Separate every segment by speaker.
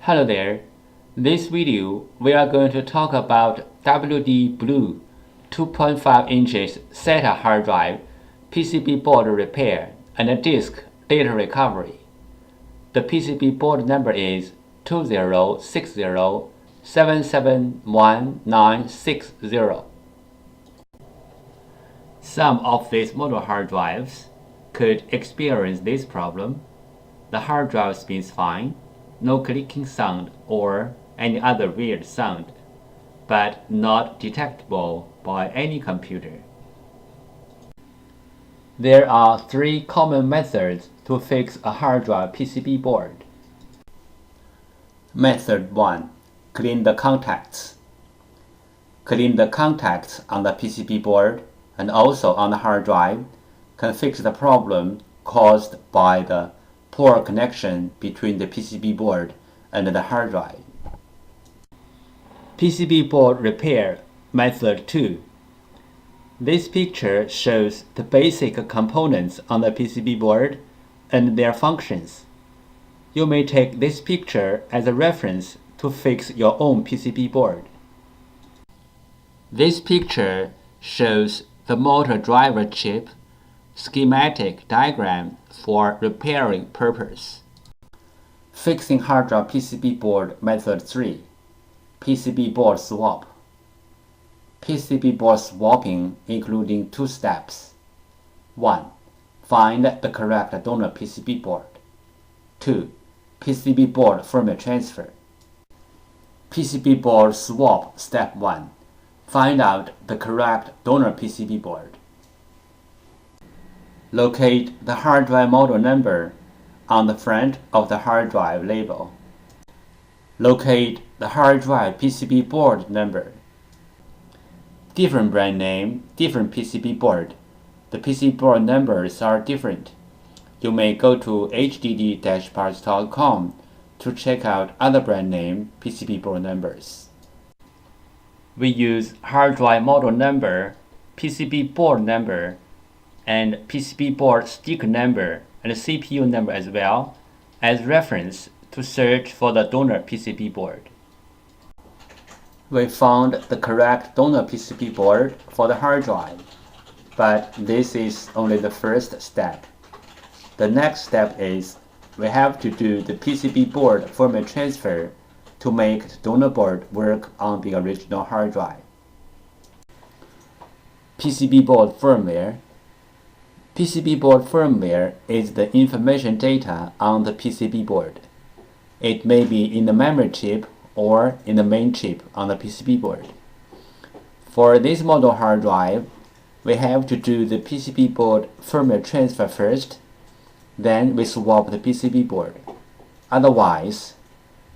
Speaker 1: Hello there. In this video, we are going to talk about WD Blue 2.5 inches SATA hard drive, PCB board repair, and disk data recovery. The PCB board number is 2060771960. Some of these model hard drives could experience this problem. The hard drive spins fine, no clicking sound or any other weird sound, but not detectable by any computer. There are three common methods to fix a hard drive PCB board. Method 1. Clean the contacts. Clean the contacts on the PCB board and also on the hard drive can fix the problem caused by the poor connection between the PCB board and the hard drive. PCB board repair method 2. This picture shows the basic components on the PCB board and their functions. You may take this picture as a reference to fix your own PCB board. This picture shows the motor driver chip schematic diagram for repairing purpose. Fixing hard drive PCB board method 3. PCB board swap. PCB board swapping including two steps. 1. Find the correct donor PCB board. 2. PCB board firmware transfer. PCB board swap step 1. Find out the correct donor PCB board. Locate the hard drive model number on the front of the hard drive label. Locate the hard drive PCB board number. Different brand name, different PCB board. The PCB board numbers are different. You may go to hdd-parts.com to check out other brand name PCB board numbers. We use hard drive model number, PCB board number, and PCB board sticker number and CPU number as well as reference to search for the donor PCB board. We found the correct donor PCB board for the hard drive, but this is only the first step. The next step is we have to do the PCB board firmware transfer to make the donor board work on the original hard drive. PCB board firmware. PCB board firmware is the information data on the PCB board. It may be in the memory chip or in the main chip on the PCB board. For this model hard drive, we have to do the PCB board firmware transfer first, then we swap the PCB board. Otherwise,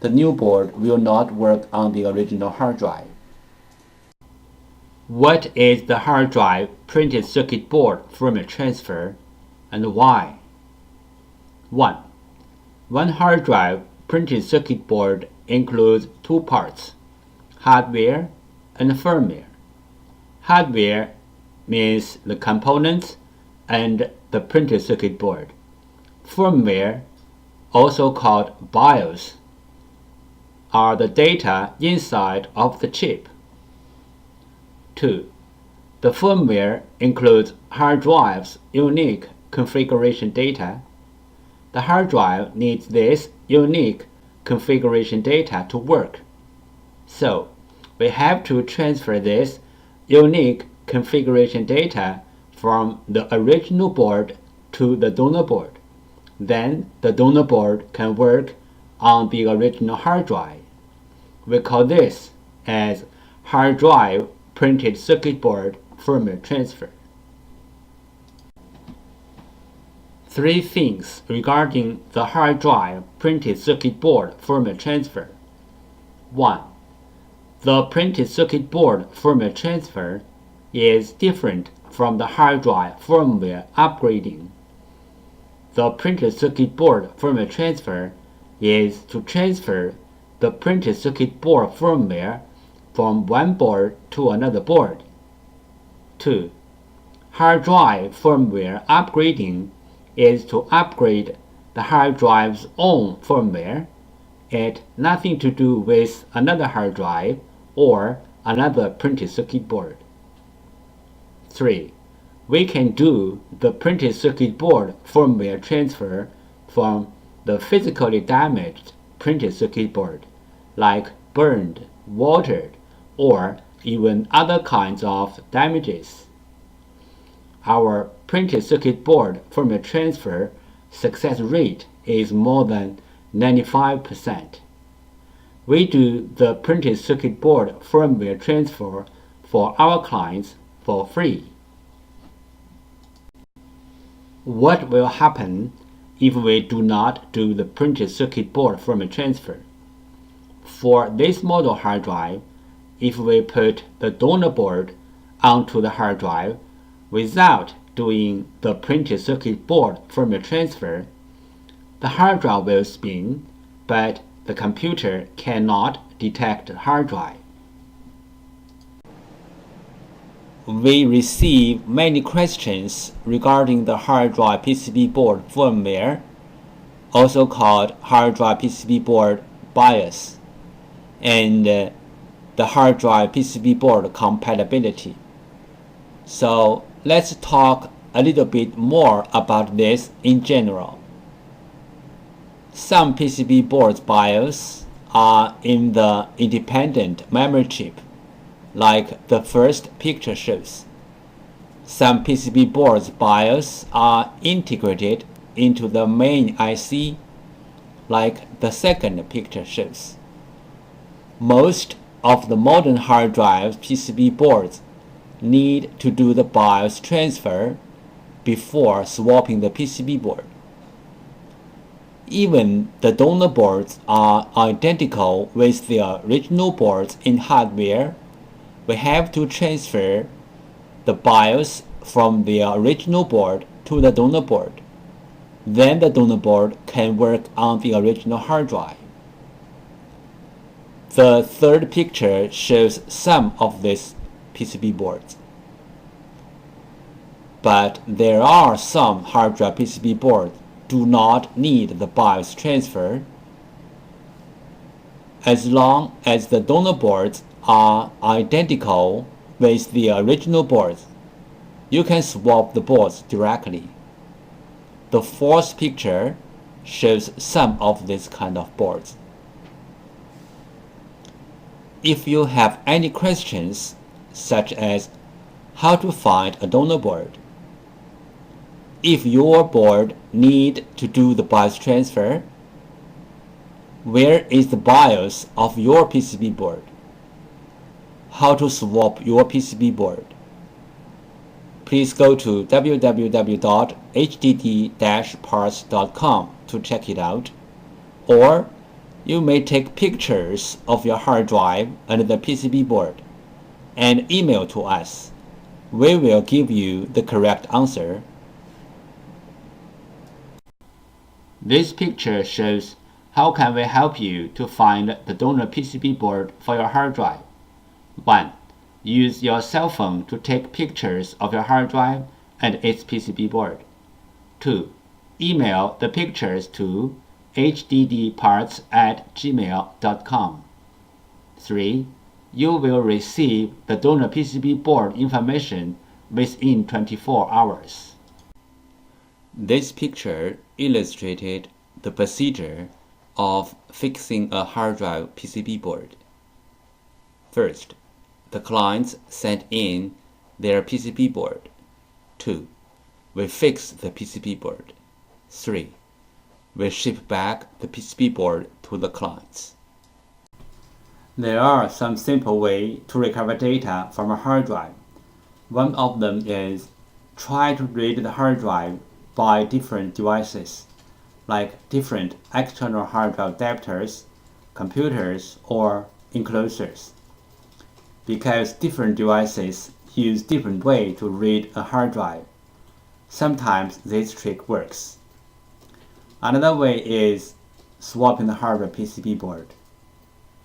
Speaker 1: the new board will not work on the original hard drive. What is the hard drive printed circuit board firmware transfer and why? 1. One hard drive printed circuit board includes two parts, hardware and firmware. Hardware means the components and the printed circuit board. Firmware, also called BIOS, are the data inside of the chip. 2. The firmware includes hard drive's unique configuration data. The hard drive needs this unique configuration data to work. So, we have to transfer this unique configuration data from the original board to the donor board. Then the donor board can work on the original hard drive. We call this as hard drive printed circuit board firmware transfer. 3 things regarding the hard drive printed circuit board firmware transfer. 1. The printed circuit board firmware transfer is different from the hard drive firmware upgrading. The printed circuit board firmware transfer is to transfer the printed circuit board firmware from one board to another board. 2. Hard drive firmware upgrading is to upgrade the hard drive's own firmware it nothing to do with another hard drive or another printed circuit board. 3. We can do the printed circuit board firmware transfer from the physically damaged printed circuit board, like burned, watered, or even other kinds of damages. Our printed circuit board firmware transfer success rate is more than 95%. We do the printed circuit board firmware transfer for our clients for free. What will happen if we do not do the printed circuit board firmware transfer? For this model hard drive, if we put the donor board onto the hard drive without doing the printed circuit board firmware transfer, the hard drive will spin, but the computer cannot detect the hard drive. We receive many questions regarding the hard drive PCB board firmware, also called hard drive PCB board BIOS, and the hard drive PCB board compatibility. So let's talk a little bit more about this in general. Some PCB boards BIOS are in the independent memory chip, like the first picture shows. Some PCB boards BIOS are integrated into the main IC, like the second picture shows. Most of the modern hard drive PCB boards need to do the BIOS transfer before swapping the PCB board. Even the donor boards are identical with the original boards in hardware. We have to transfer the BIOS from the original board to the donor board. Then the donor board can work on the original hard drive. The third picture shows some of these PCB boards. But there are some hard drive PCB boards do not need the BIOS transfer. As long as the donor boards are identical with the original boards, you can swap the boards directly. The fourth picture shows some of this kind of boards. If you have any questions, such as how to find a donor board, if your board need to do the BIOS transfer, where is the BIOS of your PCB board? How to swap your PCB board? Please go to www.hdd-parts.com to check it out, or you may take pictures of your hard drive and the PCB board and email to us. We will give you the correct answer. This picture shows how can we help you to find the donor PCB board for your hard drive. 1. Use your cell phone to take pictures of your hard drive and its PCB board. 2. Email the pictures to hddparts@gmail.com. 3. You will receive the donor PCB board information within 24 hours. This picture illustrated the procedure of fixing a hard drive PCB board. First, the clients sent in their PCB board. 2. We fix the PCB board. 3. We ship back the PCB board to the clients. There are some simple ways to recover data from a hard drive. One of them is try to read the hard drive by different devices, like different external hard drive adapters, computers, or enclosures. Because different devices use different ways to read a hard drive, sometimes this trick works. Another way is swapping the hardware PCB board.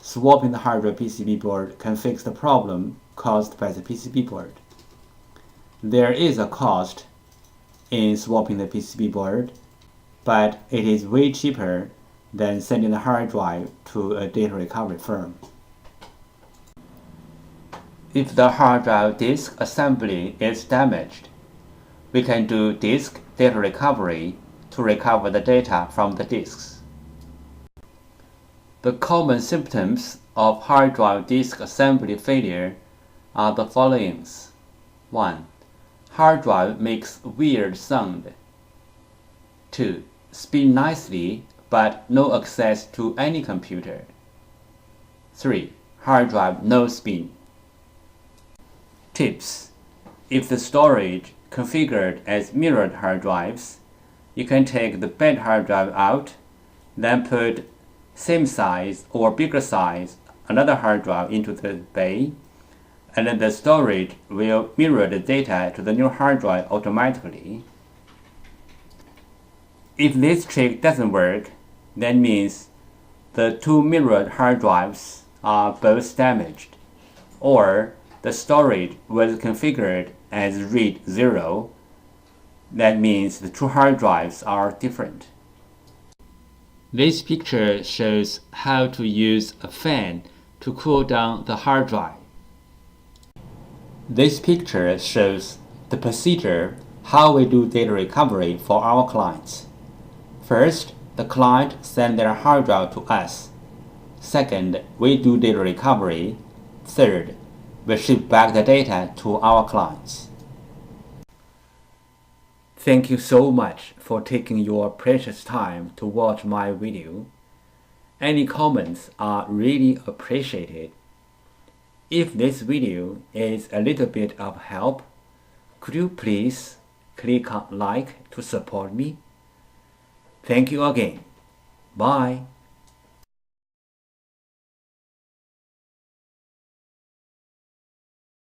Speaker 1: Swapping the hardware PCB board can fix the problem caused by the PCB board. There is a cost in swapping the PCB board, but it is way cheaper then sending the hard drive to a data recovery firm. If the hard drive disk assembly is damaged, we can do disk data recovery to recover the data from the disks. The common symptoms of hard drive disk assembly failure are the following. 1. Hard drive makes weird sound. 2. Spin nicely but no access to any computer. 3. Hard drive no spin. Tips: if the storage configured as mirrored hard drives, you can take the bad hard drive out, then put same size or bigger size another hard drive into the bay, and then the storage will mirror the data to the new hard drive automatically. If this trick doesn't work, that means the two mirrored hard drives are both damaged, or the storage was configured as read 0. That means the two hard drives are different. This picture shows how to use a fan to cool down the hard drive. This picture shows the procedure how we do data recovery for our clients. First, the client sends their hard drive to us. Second, we do data recovery. Third, we ship back the data to our clients. Thank you so much for taking your precious time to watch my video. Any comments are really appreciated. If this video is a little bit of help, could you please click on like to support me? Thank you again. Bye.